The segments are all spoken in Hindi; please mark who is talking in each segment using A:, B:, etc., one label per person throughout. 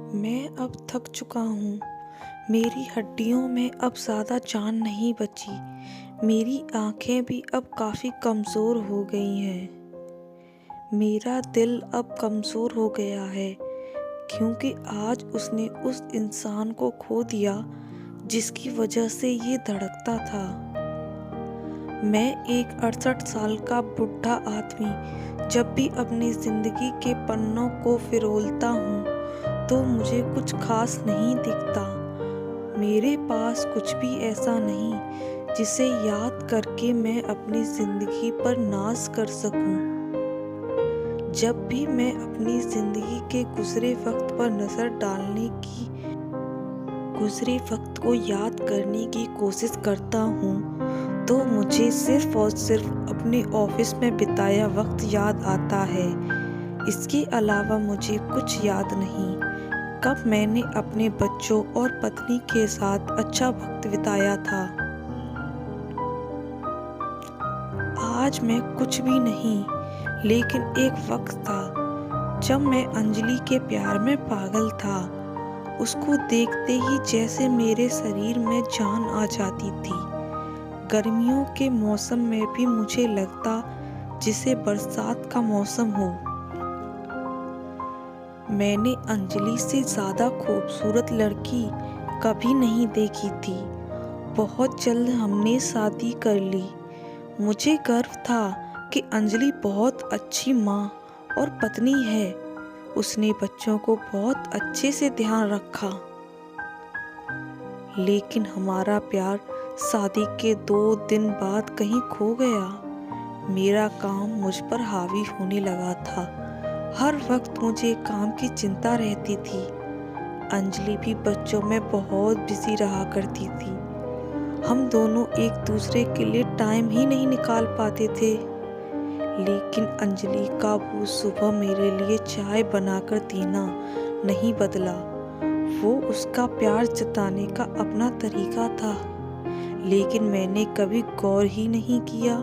A: मैं अब थक चुका हूँ। मेरी हड्डियों में अब ज़्यादा जान नहीं बची। मेरी आँखें भी अब काफ़ी कमज़ोर हो गई हैं। मेरा दिल अब कमज़ोर हो गया है क्योंकि आज उसने उस इंसान को खो दिया जिसकी वजह से ये धड़कता था। मैं एक 68 साल का बुढ़ा आदमी जब भी अपनी ज़िंदगी के पन्नों को फ़िरोलता हूँ तो मुझे कुछ खास नहीं दिखता। मेरे पास कुछ भी ऐसा नहीं जिसे याद करके मैं अपनी ज़िंदगी पर नाज़ कर सकूं। जब भी मैं अपनी ज़िंदगी के गुज़रे वक्त पर नज़र डालने की गुज़रे वक्त को याद करने की कोशिश करता हूँ तो मुझे सिर्फ़ और सिर्फ़ अपने ऑफिस में बिताया वक्त याद आता है। इसके अलावा मुझे कुछ याद नहीं कब मैंने अपने बच्चों और पत्नी के साथ अच्छा वक्त बिताया था। आज मैं कुछ भी नहीं, लेकिन एक वक्त था जब मैं अंजलि के प्यार में पागल था। उसको देखते ही जैसे मेरे शरीर में जान आ जाती थी। गर्मियों के मौसम में भी मुझे लगता जिसे बरसात का मौसम हो। मैंने अंजलि से ज़्यादा खूबसूरत लड़की कभी नहीं देखी थी। बहुत जल्द हमने शादी कर ली। मुझे गर्व था कि अंजलि बहुत अच्छी माँ और पत्नी है। उसने बच्चों को बहुत अच्छे से ध्यान रखा। लेकिन हमारा प्यार शादी के 2 दिन बाद कहीं खो गया। मेरा काम मुझ पर हावी होने लगा था। हर वक्त मुझे काम की चिंता रहती थी। अंजलि भी बच्चों में बहुत बिजी रहा करती थी। हम दोनों एक दूसरे के लिए टाइम ही नहीं निकाल पाते थे। लेकिन अंजलि का वो सुबह मेरे लिए चाय बनाकर देना नहीं बदला। वो उसका प्यार जताने का अपना तरीका था, लेकिन मैंने कभी गौर ही नहीं किया।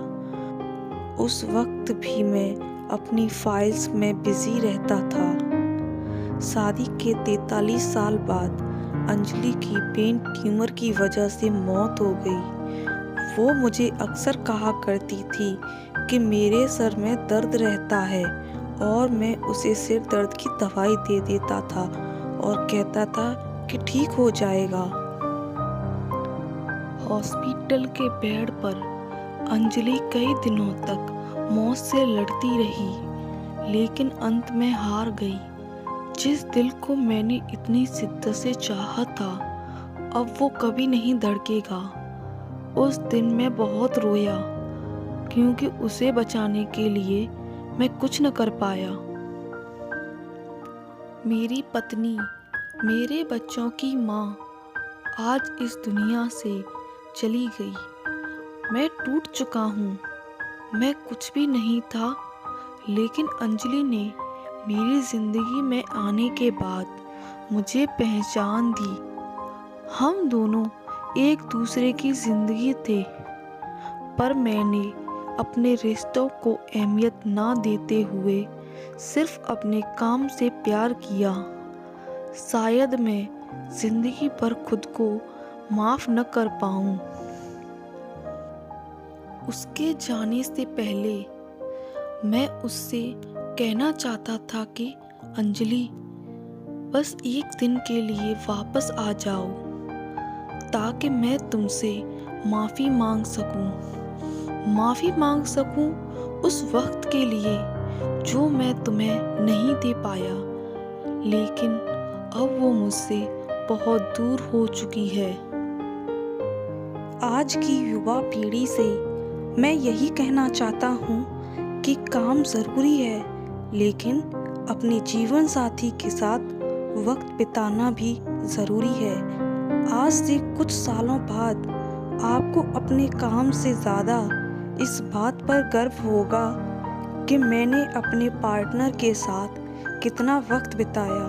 A: उस वक्त भी मैं अपनी फाइल्स में बिजी रहता था। शादी के 43 साल बाद अंजलि की ब्रेन ट्यूमर की वजह से मौत हो गई। वो मुझे अक्सर कहा करती थी कि मेरे सर में दर्द रहता है और मैं उसे सिर दर्द की दवाई दे देता था और कहता था कि ठीक हो जाएगा। हॉस्पिटल के बेड पर अंजलि कई दिनों तक मौत से लड़ती रही, लेकिन अंत में हार गई। जिस दिल को मैंने इतनी शिद्दत से चाहा था, अब वो कभी नहीं धड़केगा। उस दिन मैं बहुत रोया क्योंकि उसे बचाने के लिए मैं कुछ न कर पाया। मेरी पत्नी, मेरे बच्चों की माँ आज इस दुनिया से चली गई। मैं टूट चुका हूँ। मैं कुछ भी नहीं था, लेकिन अंजलि ने मेरी ज़िंदगी में आने के बाद मुझे पहचान दी। हम दोनों एक दूसरे की ज़िंदगी थे, पर मैंने अपने रिश्तों को अहमियत ना देते हुए सिर्फ अपने काम से प्यार किया। शायद मैं ज़िंदगी भर खुद को माफ़ न कर पाऊँ। उसके जाने से पहले मैं उससे कहना चाहता था कि अंजलि, बस एक दिन के लिए वापस आ जाओ ताकि मैं तुमसे माफ़ी मांग सकूं उस वक्त के लिए जो मैं तुम्हें नहीं दे पाया। लेकिन अब वो मुझसे बहुत दूर हो चुकी है। आज की युवा पीढ़ी से मैं यही कहना चाहता हूँ कि काम ज़रूरी है, लेकिन अपने जीवन साथी के साथ वक्त बिताना भी ज़रूरी है। आज से कुछ सालों बाद आपको अपने काम से ज़्यादा इस बात पर गर्व होगा कि मैंने अपने पार्टनर के साथ कितना वक्त बिताया।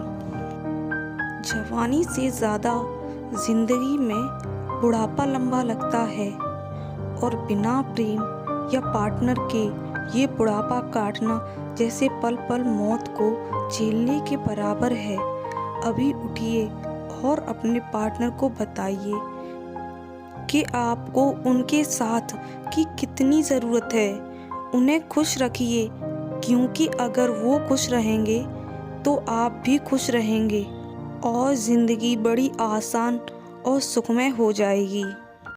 A: जवानी से ज़्यादा ज़िंदगी में बुढ़ापा लंबा लगता है और बिना प्रेम या पार्टनर के ये बुढ़ापा काटना जैसे पल पल मौत को झेलने के बराबर है। अभी उठिए और अपने पार्टनर को बताइए कि आपको उनके साथ की कितनी ज़रूरत है। उन्हें खुश रखिए, क्योंकि अगर वो खुश रहेंगे तो आप भी खुश रहेंगे और ज़िंदगी बड़ी आसान और सुखमय हो जाएगी।